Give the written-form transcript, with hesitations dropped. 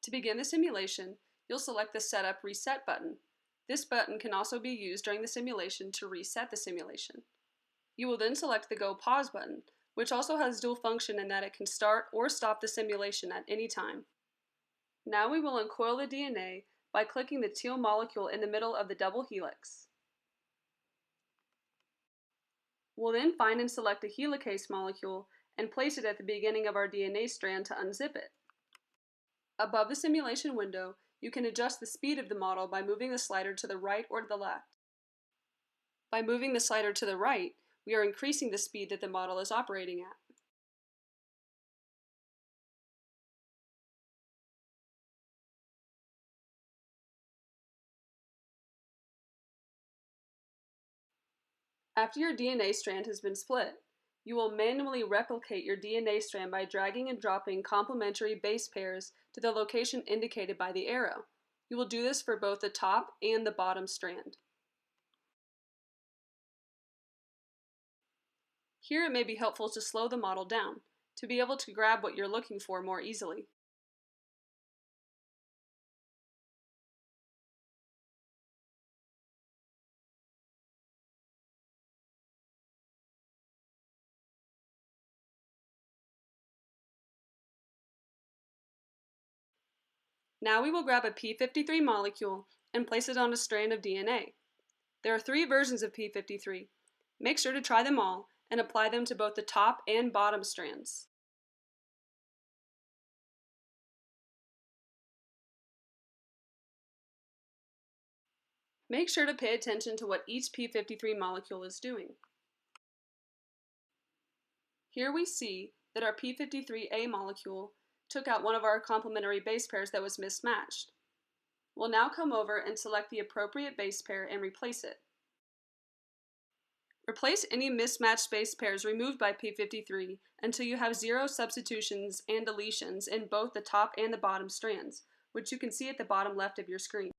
To begin the simulation, you'll select the Setup Reset button. This button can also be used during the simulation to reset the simulation. You will then select the Go Pause button, which also has dual function in that it can start or stop the simulation at any time. Now we will uncoil the DNA by clicking the teal molecule in the middle of the double helix. We'll then find and select a helicase molecule and place it at the beginning of our DNA strand to unzip it. Above the simulation window, you can adjust the speed of the model by moving the slider to the right or to the left. By moving the slider to the right, we are increasing the speed that the model is operating at. After your DNA strand has been split, you will manually replicate your DNA strand by dragging and dropping complementary base pairs to the location indicated by the arrow. You will do this for both the top and the bottom strand. Here it may be helpful to slow the model down to be able to grab what you're looking for more easily. Now we will grab a p53 molecule and place it on a strand of DNA. There are 3 versions of p53. Make sure to try them all and apply them to both the top and bottom strands. Make sure to pay attention to what each p53 molecule is doing. Here we see that our p53A molecule took out one of our complementary base pairs that was mismatched. We'll now come over and select the appropriate base pair and replace it. Replace any mismatched base pairs removed by p53 until you have 0 substitutions and deletions in both the top and the bottom strands, which you can see at the bottom left of your screen.